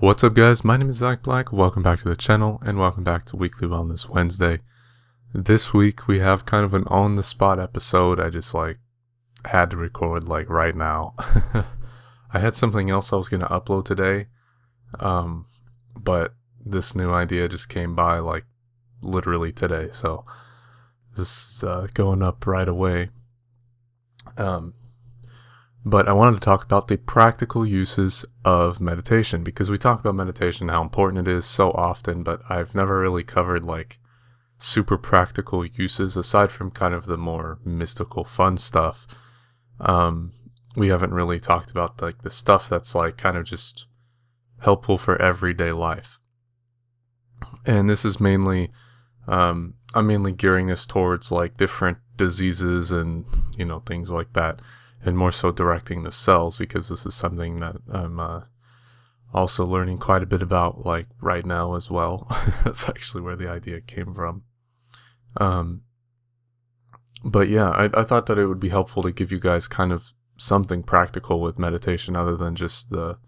What's up, guys? My name is Zach Black. Welcome back to the channel and welcome back to Weekly Wellness Wednesday. This week we have kind of an on-the-spot episode. I just had to record right now. I had something else I was going to upload today, but this new idea just came by literally today, so this is going up right away. But I wanted to talk about the practical uses of meditation, because we talk about meditation, how important it is so often, but I've never really covered super practical uses aside from kind of the more mystical fun stuff. We haven't really talked about the stuff that's kind of just helpful for everyday life. And this is mainly, I'm mainly gearing this towards different diseases and, things like that. And more so directing the cells, because this is something that I'm also learning quite a bit about right now as well. That's actually where the idea came from. But yeah, I thought that it would be helpful to give you guys kind of something practical with meditation other than just the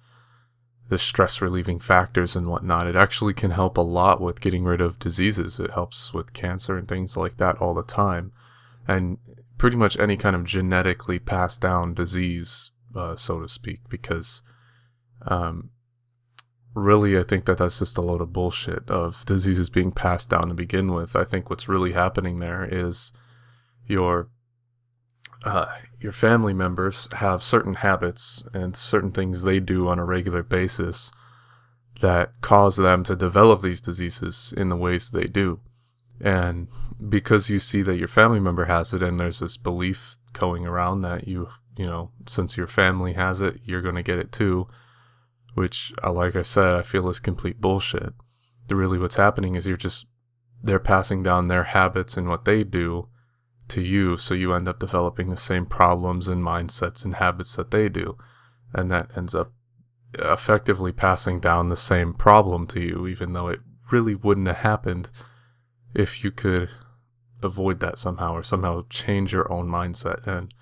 stress relieving factors and whatnot. It actually can help a lot with getting rid of diseases. It helps with cancer and things like that all the time. And pretty much any kind of genetically passed down disease, so to speak, because really I think that that's just a load of bullshit of diseases being passed down to begin with. I think what's really happening there is your family members have certain habits and certain things they do on a regular basis that cause them to develop these diseases in the ways they do. And because you see that your family member has it, and there's this belief going around that you since your family has it, you're going to get it too, which, like I said, I feel is complete bullshit. Really what's happening is they're passing down their habits and what they do to you, so you end up developing the same problems and mindsets and habits that they do. And that ends up effectively passing down the same problem to you, even though it really wouldn't have happened if you could avoid that somehow, or somehow change your own mindset. And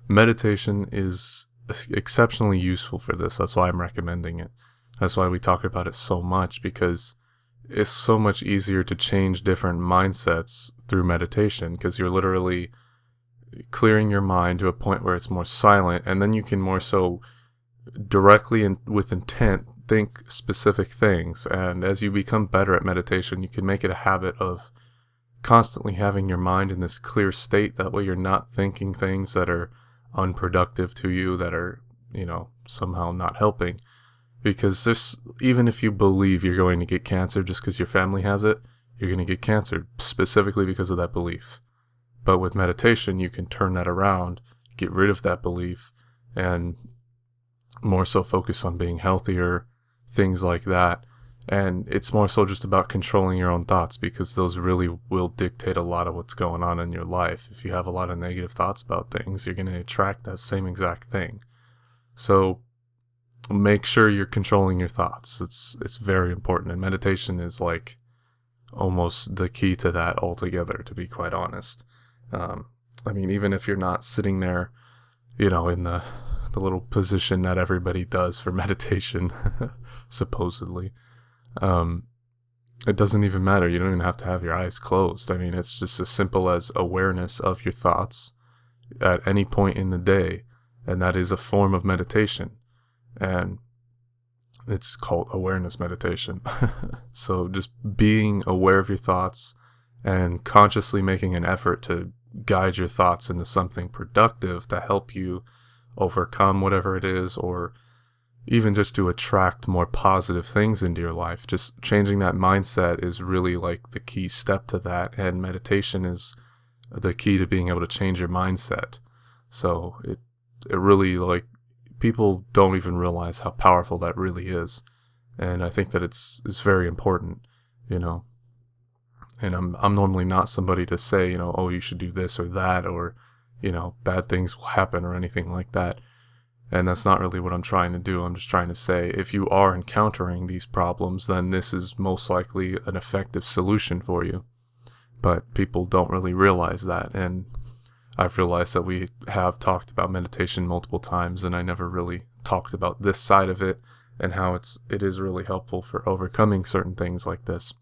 meditation is exceptionally useful for this. That's why I'm recommending it. That's why we talk about it so much, because it's so much easier to change different mindsets through meditation, because you're literally clearing your mind to a point where it's more silent, and then you can more so directly and with intent think specific things. And as you become better at meditation, you can make it a habit of constantly having your mind in this clear state. That way you're not thinking things that are unproductive to you, that are, somehow not helping. Because even if you believe you're going to get cancer just because your family has it, you're going to get cancer specifically because of that belief. But with meditation, you can turn that around, get rid of that belief, and more so focus on being healthier, things like that. And it's more so just about controlling your own thoughts, because those really will dictate a lot of what's going on in your life. If you have a lot of negative thoughts about things, you're going to attract that same exact thing. So make sure you're controlling your thoughts. It's very important. And meditation is almost the key to that altogether, to be quite honest. Even if you're not sitting there, in the little position that everybody does for meditation, supposedly. It doesn't even matter. You don't even have to have your eyes closed. It's just as simple as awareness of your thoughts at any point in the day, and that is a form of meditation, and it's called awareness meditation. So just being aware of your thoughts and consciously making an effort to guide your thoughts into something productive to help you overcome whatever it is, or even just to attract more positive things into your life. Just changing that mindset is really the key step to that, and meditation is the key to being able to change your mindset. So it really, people don't even realize how powerful that really is, and I think that it's very important, And I'm normally not somebody to say, oh, you should do this or that, or bad things will happen or anything like that. And that's not really what I'm trying to do. I'm just trying to say, if you are encountering these problems, then this is most likely an effective solution for you. But people don't really realize that. And I've realized that we have talked about meditation multiple times, and I never really talked about this side of it. and how it is really helpful for overcoming certain things like this.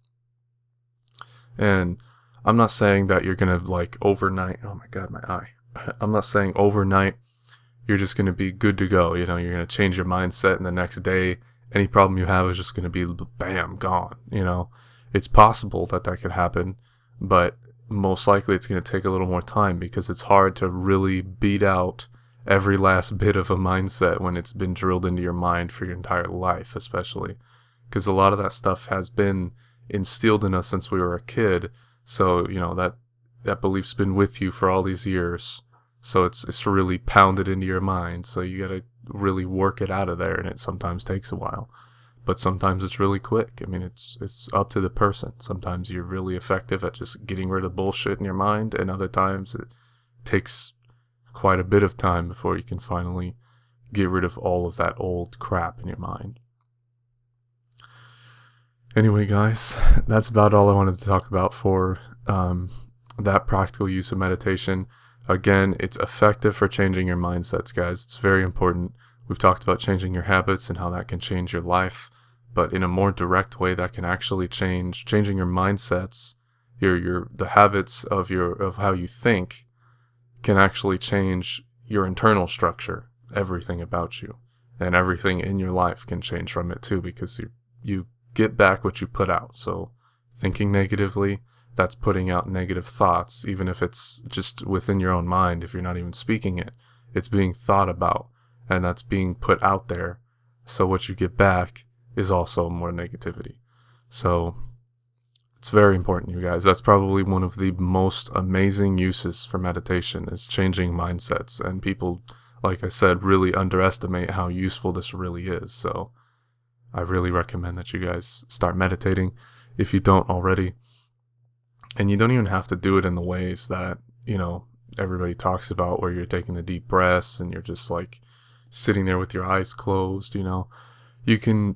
And I'm not saying that you're gonna like overnight, oh my god, my eye. I'm not saying overnight you're just gonna be good to go. You're gonna change your mindset, and the next day any problem you have is just gonna be bam, gone. It's possible that could happen, but most likely it's gonna take a little more time, because it's hard to really beat out every last bit of a mindset when it's been drilled into your mind for your entire life, especially because a lot of that stuff has been instilled in us since we were a kid. So that belief's been with you for all these years, so it's really pounded into your mind. So you gotta really work it out of there, and it sometimes takes a while, but sometimes it's really quick. I mean, it's up to the person. Sometimes you're really effective at just getting rid of bullshit in your mind, and other times it takes quite a bit of time before you can finally get rid of all of that old crap in your mind. Anyway, guys, that's about all I wanted to talk about for that practical use of meditation. Again, it's effective for changing your mindsets, guys. It's very important. We've talked about changing your habits and how that can change your life, but in a more direct way, that can actually changing your mindsets, the habits of how you think, can actually change your internal structure, everything about you, and everything in your life can change from it too, because you get back what you put out. So thinking negatively, that's putting out negative thoughts, even if it's just within your own mind. If you're not even speaking it, it's being thought about, and that's being put out there. So what you get back is also more negativity. So it's very important, you guys. That's probably one of the most amazing uses for meditation, is changing mindsets. And people, like I said, really underestimate how useful this really is. So I really recommend that you guys start meditating if you don't already. And you don't even have to do it in the ways that, everybody talks about, where you're taking the deep breaths and you're just like sitting there with your eyes closed. You can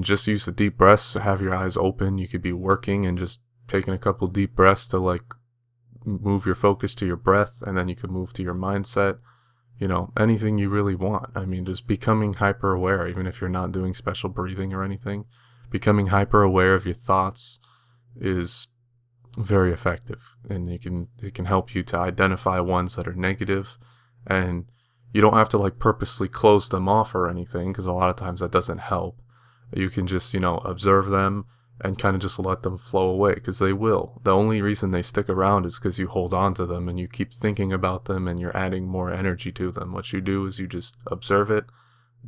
just use the deep breaths to have your eyes open. You could be working and just taking a couple deep breaths to like move your focus to your breath, and then you could move to your mindset. Anything you really want. I mean, just becoming hyper aware, even if you're not doing special breathing or anything, becoming hyper aware of your thoughts is very effective, and it can help you to identify ones that are negative, and you don't have to like purposely close them off or anything, because a lot of times that doesn't help. You can just observe them and kind of just let them flow away, because they will. The only reason they stick around is because you hold on to them and you keep thinking about them and you're adding more energy to them. What you do is you just observe it,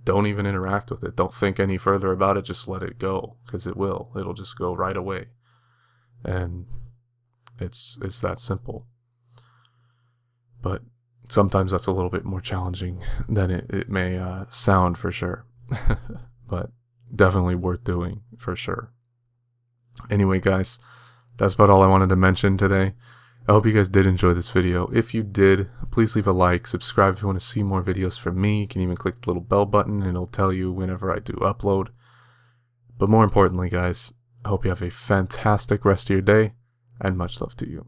don't even interact with it, don't think any further about it, just let it go, because it'll just go right away. And it's that simple. But sometimes that's a little bit more challenging than it may sound, for sure. But definitely worth doing, for sure. Anyway, guys, that's about all I wanted to mention today. I hope you guys did enjoy this video. If you did, please leave a like, subscribe if you want to see more videos from me. You can even click the little bell button and it'll tell you whenever I do upload. But more importantly, guys, I hope you have a fantastic rest of your day, and much love to you.